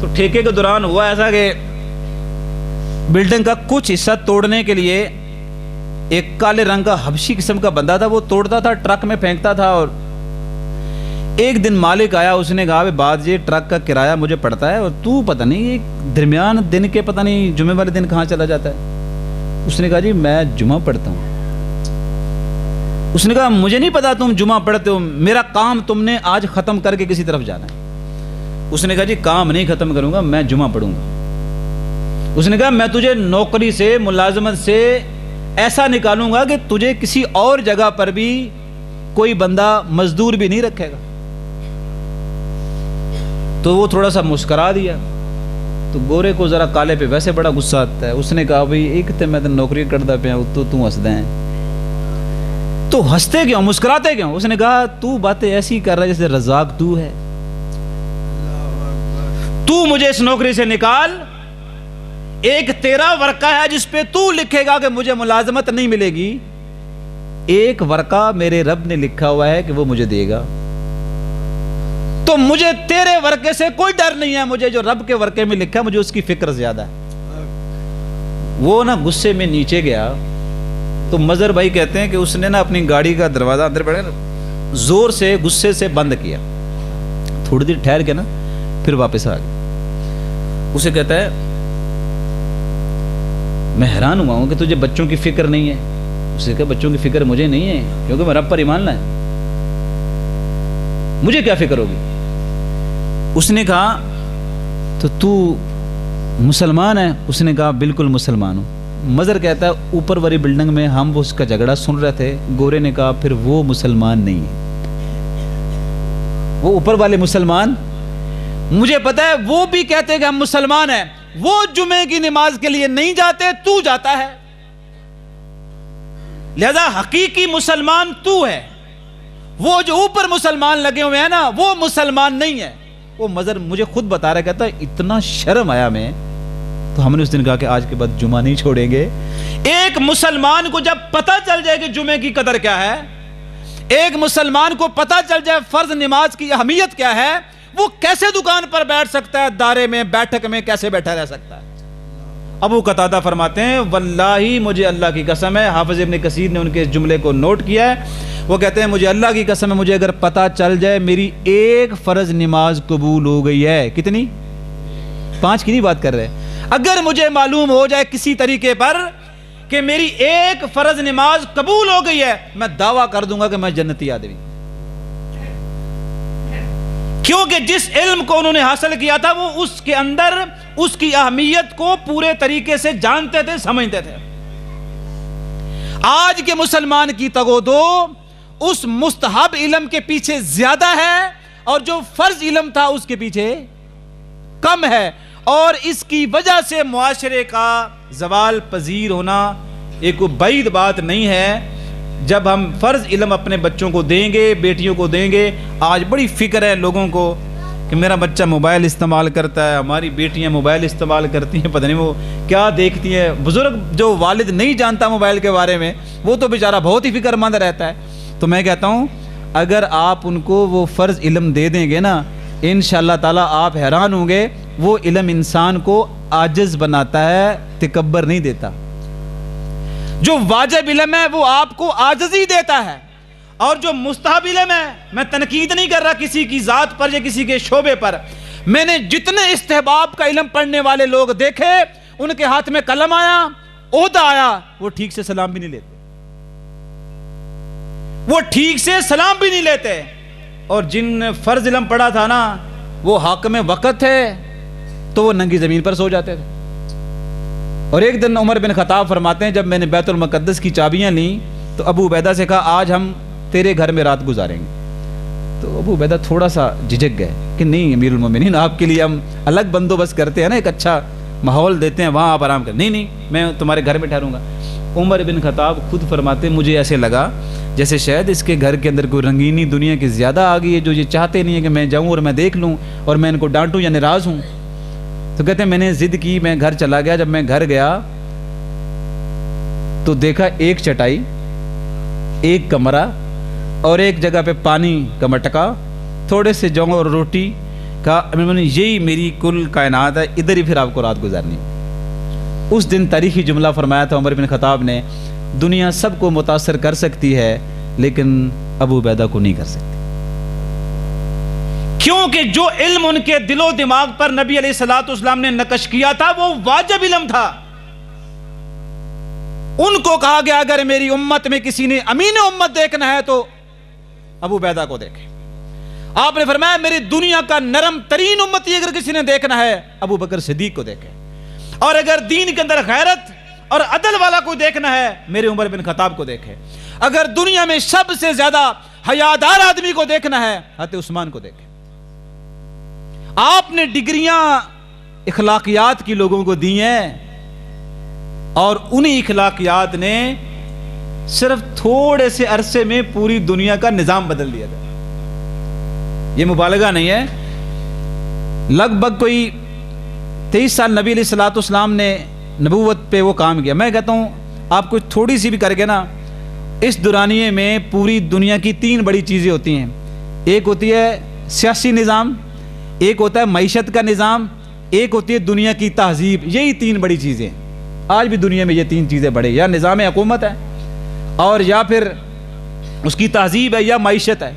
تو ٹھیکے کے دوران ہوا ایسا کہ بلڈنگ کا کچھ حصہ توڑنے کے لیے ایک کالے رنگ کا حبشی قسم کا بندہ تھا، وہ توڑتا تھا، ٹرک میں پھینکتا تھا۔ اور ایک دن مالک آیا، اس نے کہا بات یہ ٹرک کا کرایہ مجھے پڑتا ہے، اور تو پتہ نہیں یہ درمیان دن کے پتہ نہیں جمعے والے دن کہاں چلا جاتا ہے۔ اس نے کہا جی میں جمعہ پڑھتا ہوں۔ اس نے کہا مجھے نہیں پتا تم جمعہ پڑھتے ہو، میرا کام تم نے آج ختم کر کے کسی طرف جانا ہے۔ اس نے کہا جی کام نہیں ختم کروں گا، میں جمعہ پڑھوں گا۔ اس نے کہا میں تجھے نوکری سے، ملازمت سے ایسا نکالوں گا کہ تجھے کسی اور جگہ پر بھی کوئی بندہ مزدور بھی نہیں رکھے گا۔ تو وہ تھوڑا سا مسکرا دیا، تو گورے کو ذرا کالے پہ ویسے بڑا غصہ آتا ہے۔ اس نے کہا بھئی ایک تے میں نوکری کردا پیا تو ہنسدا ہے، تو ہنستے کیوں، مسکراتے کیوں؟ اس نے کہا تو باتیں ایسی کر رہا ہے جیسے رزاق تو ہے، تو مجھے اس نوکری سے نکال، ایک تیرا ورقہ ہے جس پہ تو لکھے گا کہ مجھے ملازمت نہیں ملے گی، ایک ورقہ میرے رب نے لکھا ہوا ہے کہ وہ مجھے دے گا، تو مجھے تیرے ورقے سے کوئی ڈر نہیں ہے، مجھے جو رب کے ورقے میں لکھا ہے مجھے اس کی فکر زیادہ ہے۔ وہ نا غصے میں نیچے گیا، تو مظہر بھائی کہتے ہیں کہ اس نے نا اپنی گاڑی کا دروازہ اندر پڑے زور سے غصے سے بند کیا، تھوڑی دیر ٹھہر کے نا پھر واپس آ گیا۔ اسے کہتا ہے میں حیران ہوا ہوں کہ تجھے بچوں کی فکر نہیں ہے۔ اسے کہا بچوں کی فکر مجھے نہیں ہے کیونکہ میں رب پر ایمان لائے، مجھے کیا فکر ہوگی؟ اس نے کہا تو مسلمان ہے؟ اس نے کہا بالکل مسلمان ہوں۔ مظہر کہتا ہے اوپر والی بلڈنگ میں ہم اس کا جھگڑا سن رہے تھے، گورے نے کہا پھر وہ مسلمان نہیں ہے، وہ اوپر والے مسلمان، مجھے پتا ہے وہ بھی کہتے ہیں کہ ہم مسلمان ہیں، وہ جمعے کی نماز کے لیے نہیں جاتے، تو جاتا ہے، لہذا حقیقی مسلمان تو ہے، وہ جو اوپر مسلمان لگے ہوئے ہیں نا وہ مسلمان نہیں ہے۔ وہ مظہر مجھے خود بتا رہا، کہتا ہے اتنا شرم آیا میں، تو ہم نے اس دن کہا کہ آج کے بعد جمعہ نہیں چھوڑیں گے۔ ایک مسلمان کو جب پتہ چل جائے کہ جمعے کی قدر کیا ہے، ایک مسلمان کو پتہ چل جائے فرض نماز کی اہمیت کیا ہے، وہ کیسے دکان پر بیٹھ سکتا ہے، دارے میں بیٹھک میں کیسے بیٹھا رہ سکتا ہے؟ ابو قتادہ فرماتے ہیں واللہ مجھے اللہ کی قسم ہے، حافظ ابن کثیر نے ان کے اس جملے کو نوٹ کیا ہے، وہ کہتے ہیں مجھے اللہ کی قسم ہے، مجھے اگر پتہ چل جائے میری ایک فرض نماز قبول ہو گئی ہے، کتنی؟ 5 کی نہیں بات کر رہے، اگر مجھے معلوم ہو جائے کسی طریقے پر کہ میری ایک فرض نماز قبول ہو گئی ہے، میں دعویٰ کر دوں گا کہ میں جنتی آدمی، کیونکہ جس علم کو انہوں نے حاصل کیا تھا وہ اس کے اندر اس کی اہمیت کو پورے طریقے سے جانتے تھے، سمجھتے تھے۔ آج کے مسلمان کی تگودو اس مستحب علم کے پیچھے زیادہ ہے اور جو فرض علم تھا اس کے پیچھے کم ہے، اور اس کی وجہ سے معاشرے کا زوال پذیر ہونا ایک بعید بات نہیں ہے۔ جب ہم فرض علم اپنے بچوں کو دیں گے، بیٹیوں کو دیں گے، آج بڑی فکر ہے لوگوں کو کہ میرا بچہ موبائل استعمال کرتا ہے، ہماری بیٹیاں موبائل استعمال کرتی ہیں، پتہ نہیں وہ کیا دیکھتی ہیں۔ بزرگ جو والد نہیں جانتا موبائل کے بارے میں وہ تو بیچارہ بہت ہی فکر مند رہتا ہے۔ تو میں کہتا ہوں اگر آپ ان کو وہ فرض علم دے دیں گے نا، انشاءاللہ تعالیٰ آپ حیران ہوں گے، وہ علم انسان کو عاجز بناتا ہے، تکبر نہیں دیتا۔ جو واجب علم ہے وہ آپ کو عاجزی دیتا ہے، اور جو مستحب علم ہے، میں تنقید نہیں کر رہا کسی کی ذات پر یا کسی کے شعبے پر، میں نے جتنے استحباب کا علم پڑھنے والے لوگ دیکھے، ان کے ہاتھ میں قلم آیا، عہدہ آیا، وہ ٹھیک سے سلام بھی نہیں لیتے، وہ ٹھیک سے سلام بھی نہیں لیتے، اور جن فرض علم پڑھا تھا نا وہ حاکم وقت تھے تو وہ ننگی زمین پر سو جاتے تھے۔ اور ایک دن عمر بن خطاب فرماتے ہیں جب میں نے بیت المقدس کی چابیاں لیں تو ابو عبیدہ سے کہا آج ہم تیرے گھر میں رات گزاریں گے، تو ابو عبیدہ تھوڑا سا جھجک گئے کہ نہیں امیر المومنین، آپ کے لیے ہم الگ بندوبست کرتے ہیں نا، ایک اچھا ماحول دیتے ہیں، وہاں آپ آرام کریں۔ نہیں میں تمہارے گھر میں ٹھہروں گا۔ عمر بن خطاب خود فرماتے مجھے ایسے لگا جیسے شاید اس کے گھر کے اندر کوئی رنگینی دنیا کی زیادہ آ گئی ہے، جو یہ چاہتے نہیں ہے کہ میں جاؤں اور میں دیکھ لوں اور میں ان کو ڈانٹوں یا ناراض ہوں۔ تو کہتے ہیں میں نے ضد کی، میں گھر چلا گیا۔ جب میں گھر گیا تو دیکھا ایک چٹائی، ایک کمرہ اور ایک جگہ پہ پانی کا مٹکا، تھوڑے سے جو اور روٹی کا، یہی میری کل کائنات ہے، ادھر ہی پھر آپ کو رات گزارنی۔ اس دن تاریخی جملہ فرمایا تھا عمر بن خطاب نے، دنیا سب کو متاثر کر سکتی ہے لیکن ابو عبیدہ کو نہیں کر سکتی، کیونکہ جو علم ان کے دل و دماغ پر نبی علیہ الصلوۃ والسلام نے نقش کیا تھا وہ واجب علم تھا۔ ان کو کہا گیا اگر میری امت میں کسی نے امین امت دیکھنا ہے تو ابو عبیدہ کو دیکھے، آپ نے فرمایا میری دنیا کا نرم ترین امتی اگر کسی نے دیکھنا ہے ابو بکر صدیق کو دیکھے، اور اگر دین کے اندر غیرت اور عدل والا کوئی دیکھنا ہے میرے عمر بن خطاب کو دیکھے، اگر دنیا میں سب سے زیادہ حیادار آدمی کو دیکھنا ہے حضرت عثمان کو دیکھے۔ آپ نے ڈگریاں اخلاقیات کی لوگوں کو دی ہیں، اور انہی اخلاقیات نے صرف تھوڑے سے عرصے میں پوری دنیا کا نظام بدل دیا تھا۔ یہ مبالغہ نہیں ہے، لگ بھگ کوئی 23 سال نبی علیہ الصلوۃ والسلام نے نبوت پہ وہ کام کیا۔ میں کہتا ہوں آپ کو تھوڑی سی بھی کر کے نا، اس دورانیے میں پوری دنیا کی 3 بڑی چیزیں ہوتی ہیں۔ ایک ہوتی ہے سیاسی نظام، ایک ہوتا ہے معیشت کا نظام، ایک ہوتی ہے دنیا کی تہذیب۔ یہی 3 بڑی چیزیں آج بھی دنیا میں، یہ 3 چیزیں بڑے، یا نظام حکومت ہے، اور یا پھر اس کی تہذیب ہے، یا معیشت ہے۔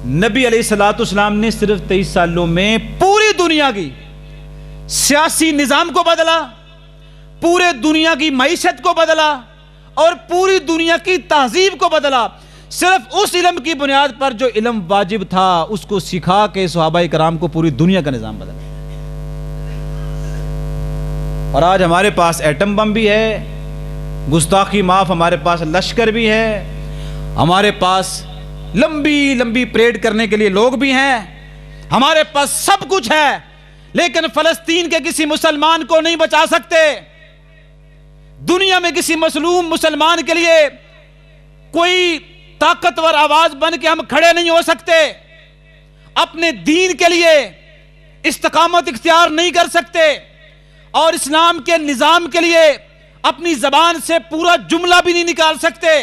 نبی علیہ الصلوۃ والسلام نے صرف 23 سالوں میں پوری دنیا کی سیاسی نظام کو بدلا، پورے دنیا کی معیشت کو بدلا، اور پوری دنیا کی تہذیب کو بدلا، صرف اس علم کی بنیاد پر جو علم واجب تھا اس کو سکھا کے صحابہ کرام کو پوری دنیا کا نظام بدلا۔ اور آج ہمارے پاس ایٹم بم بھی ہے، گستاخی معاف ہمارے پاس لشکر بھی ہے، ہمارے پاس لمبی لمبی پریڈ کرنے کے لیے لوگ بھی ہیں، ہمارے پاس سب کچھ ہے، لیکن فلسطین کے کسی مسلمان کو نہیں بچا سکتے۔ دنیا میں کسی مظلوم مسلمان کے لیے کوئی طاقتور آواز بن کے ہم کھڑے نہیں ہو سکتے، اپنے دین کے لیے استقامت اختیار نہیں کر سکتے، اور اسلام کے نظام کے لیے اپنی زبان سے پورا جملہ بھی نہیں نکال سکتے،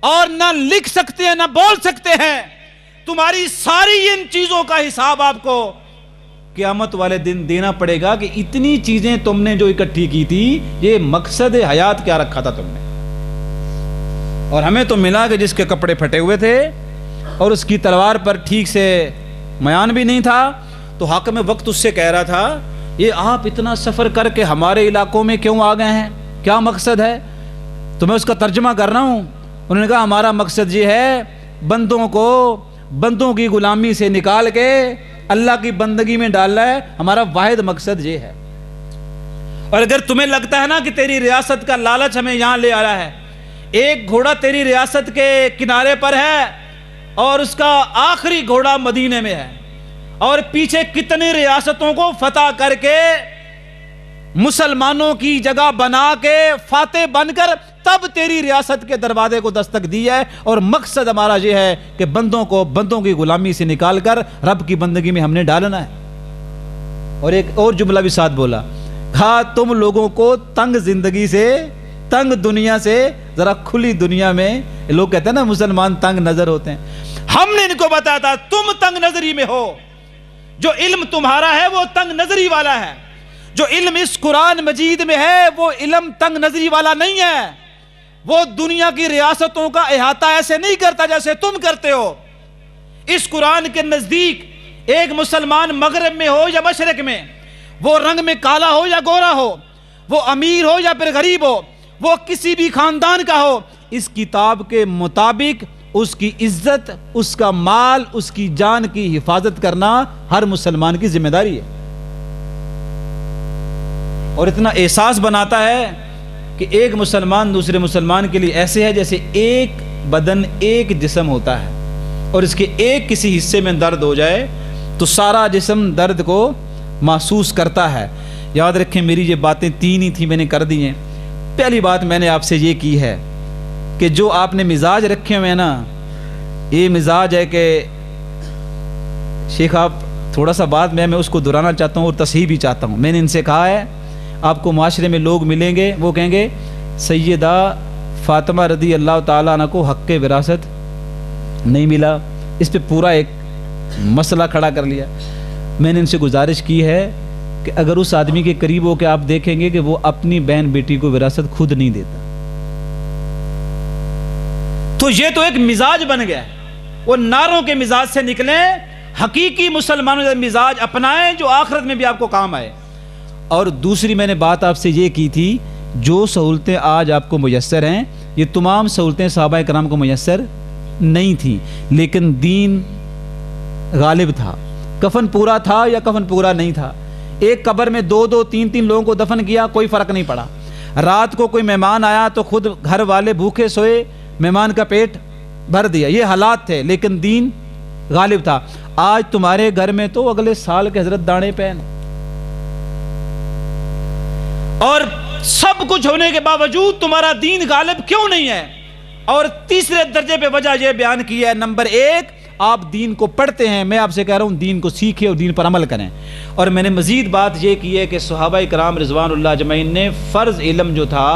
اور نہ لکھ سکتے ہیں نہ بول سکتے ہیں۔ تمہاری ساری ان چیزوں کا حساب آپ کو قیامت والے دن دینا پڑے گا کہ اتنی چیزیں تم نے جو اکٹھی کی تھی، یہ مقصد حیات کیا رکھا تھا تم نے۔ اور ہمیں تو ملا کہ جس کے کپڑے پھٹے ہوئے تھے اور اس کی تلوار پر ٹھیک سے میان بھی نہیں تھا، تو حاکم وقت اس سے کہہ رہا تھا یہ آپ اتنا سفر کر کے ہمارے علاقوں میں کیوں آ گئے ہیں، کیا مقصد ہے؟ تو میں اس کا ترجمہ کر رہا ہوں۔ انہوں نے کہا ہمارا مقصد یہ ہے بندوں کو بندوں کی غلامی سے نکال کے اللہ کی بندگی میں ڈالنا ہے، ہمارا واحد مقصد یہ ہے۔ اور اگر تمہیں لگتا ہے نا کہ تیری ریاست کا لالچ ہمیں یہاں لے آیا ہے، ایک گھوڑا تیری ریاست کے کنارے پر ہے اور اس کا آخری گھوڑا مدینے میں ہے، اور پیچھے کتنے ریاستوں کو فتح کر کے مسلمانوں کی جگہ بنا کے فاتح بن کر تب تیری ریاست کے دروازے کو دستک دی ہے، اور مقصد ہمارا یہ ہے کہ بندوں کو بندوں کی غلامی سے نکال کر رب کی بندگی میں ہم نے ڈالنا ہے۔ اور ایک اور جملہ بھی ساتھ بولا، کہا تم لوگوں کو تنگ زندگی سے، تنگ دنیا سے ذرا کھلی دنیا میں، لوگ کہتے ہیں نا مسلمان تنگ نظر ہوتے ہیں، ہم نے ان کو بتایا تھا تم تنگ نظری میں ہو، جو علم تمہارا ہے وہ تنگ نظری والا ہے، جو علم اس قرآن مجید میں ہے وہ علم تنگ نظری والا نہیں ہے، وہ دنیا کی ریاستوں کا احاطہ ایسے نہیں کرتا جیسے تم کرتے ہو۔ اس قرآن کے نزدیک ایک مسلمان مغرب میں ہو یا مشرق میں، وہ رنگ میں کالا ہو یا گورا ہو، وہ امیر ہو یا پھر غریب ہو، وہ کسی بھی خاندان کا ہو، اس کتاب کے مطابق اس کی عزت، اس کا مال، اس کی جان کی حفاظت کرنا ہر مسلمان کی ذمہ داری ہے۔ اور اتنا احساس بناتا ہے کہ ایک مسلمان دوسرے مسلمان کے لیے ایسے ہے جیسے ایک بدن ایک جسم ہوتا ہے، اور اس کے ایک کسی حصے میں درد ہو جائے تو سارا جسم درد کو محسوس کرتا ہے۔ یاد رکھیں میری یہ باتیں 3 ہی تھیں، میں نے کر دی ہیں۔ پہلی بات میں نے آپ سے یہ کی ہے کہ جو آپ نے مزاج رکھے ہوئے ہیں نا، یہ مزاج ہے کہ شیخ آپ تھوڑا سا بات میں اس کو دہرانا چاہتا ہوں اور تصحیح بھی چاہتا ہوں۔ میں نے ان سے کہا ہے آپ کو معاشرے میں لوگ ملیں گے وہ کہیں گے سیدہ فاطمہ رضی اللہ تعالیٰ عنہ کو حق وراثت نہیں ملا، اس پہ پورا ایک مسئلہ کھڑا کر لیا۔ میں نے ان سے گزارش کی ہے کہ اگر اس آدمی کے قریب ہو کہ آپ دیکھیں گے کہ وہ اپنی بہن بیٹی کو وراثت خود نہیں دیتا، تو یہ تو ایک مزاج بن گیا ہے۔ وہ ناروں کے مزاج سے نکلیں، حقیقی مسلمانوں کا مزاج اپنائیں جو آخرت میں بھی آپ کو کام آئے۔ اور دوسری میں نے بات آپ سے یہ کی تھی، جو سہولتیں آج آپ کو میسر ہیں یہ تمام سہولتیں صحابہ کرام کو میسر نہیں تھیں، لیکن دین غالب تھا. کفن پورا تھا یا کفن پورا نہیں تھا. ایک قبر میں 2-2 3-3 لوگوں کو دفن کیا, کوئی فرق نہیں پڑا. رات کو کوئی مہمان آیا تو خود گھر والے بھوکے سوئے, مہمان کا پیٹ بھر دیا. یہ حالات تھے لیکن دین غالب تھا. آج تمہارے گھر میں تو اگلے سال کے حضرت دانے پہن, اور سب کچھ ہونے کے باوجود تمہارا دین غالب کیوں نہیں ہے؟ اور تیسرے درجے پہ وجہ یہ بیان کی ہے. نمبر 1, آپ دین کو پڑھتے ہیں. میں آپ سے کہہ رہا ہوں دین کو سیکھیں اور دین پر عمل کریں. اور میں نے مزید بات یہ کی ہے کہ صحابہ کرام رضوان اللہ اجمعین نے فرض علم جو تھا,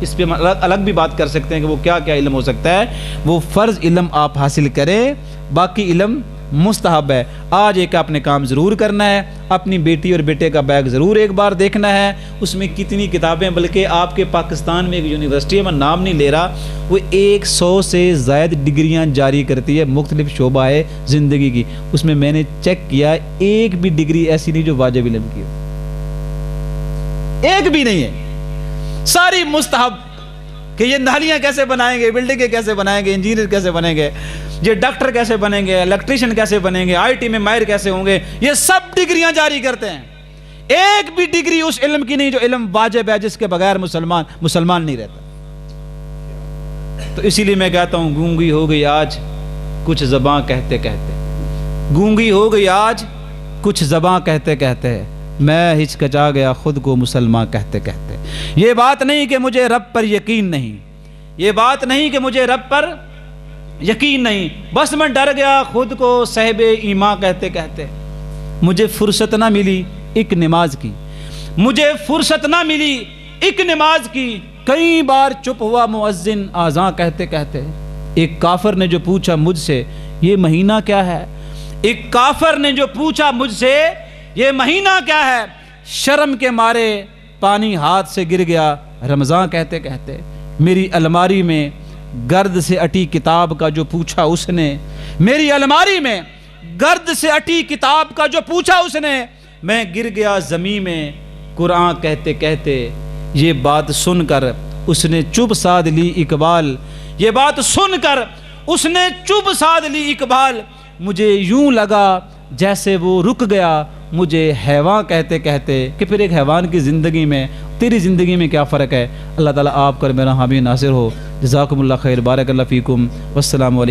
اس پہ الگ بھی بات کر سکتے ہیں کہ وہ کیا کیا علم ہو سکتا ہے, وہ فرض علم آپ حاصل کریں, باقی علم مستحب ہے. آج ایک آپ نے کام ضرور کرنا ہے, اپنی بیٹی اور بیٹے کا بیگ ضرور ایک بار دیکھنا ہے, اس میں کتنی کتابیں, بلکہ آپ کے پاکستان میں ایک یونیورسٹی ہے, میں نام نہیں لے رہا, وہ 100 سے زائد ڈگریاں جاری کرتی ہے, مختلف شعبہ ہے زندگی کی. اس میں میں نے چیک کیا, ایک بھی ڈگری ایسی نہیں جو واجب علم کی ہو, ایک بھی نہیں ہے. ساری مستحب, کہ یہ نالیاں کیسے بنائیں گے, بلڈنگیں کیسے بنائیں گے, انجینئر کیسے بنیں گے, یہ ڈاکٹر کیسے بنیں گے, الیکٹریشین کیسے بنیں گے, آئی ٹی میں ماہر کیسے ہوں گے, یہ سب ڈگریاں جاری کرتے ہیں. ایک بھی ڈگری اس علم کی نہیں جو علم واجب ہے, جس کے بغیر مسلمان نہیں رہتا. تو اسی لیے میں کہتا ہوں گونگی ہو گئی آج کچھ زباں کہتے کہتے, گونگی ہو گئی آج کچھ زباں کہتے کہتے, میں ہچکچا گیا خود کو مسلمان کہتے کہتے. یہ بات نہیں کہ مجھے رب پر یقین نہیں, یہ بات نہیں کہ مجھے رب پر یقین نہیں, بس میں ڈر گیا خود کو صاحب ایمان کہتے کہتے. مجھے فرصت نہ ملی ایک نماز کی, مجھے فرصت نہ ملی ایک نماز کی, کئی بار چپ ہوا مؤذن آذان کہتے کہتے. ایک کافر نے جو پوچھا مجھ سے یہ مہینہ کیا ہے, ایک کافر نے جو پوچھا مجھ سے یہ مہینہ کیا ہے, شرم کے مارے پانی ہاتھ سے گر گیا رمضان کہتے کہتے. میری الماری میں گرد سے اٹی کتاب کا جو پوچھا اس نے, میری الماری میں گرد سے اٹی کتاب کا جو پوچھا اس نے, میں گر گیا زمین میں قرآن کہتے کہتے. یہ بات سن کر اس نے چپ سادھ لی اقبال, یہ بات سن کر اس نے چپ سادھ لی اقبال. مجھے یوں لگا جیسے وہ رک گیا مجھے حیوان کہتے کہتے. کہ پھر ایک حیوان کی زندگی میں تیری زندگی میں کیا فرق ہے؟ اللہ تعالیٰ آپ کر میرا حامی ناصر ہو. جزاکم اللہ خیر, بارک اللہ فیکم, والسلام علیکم.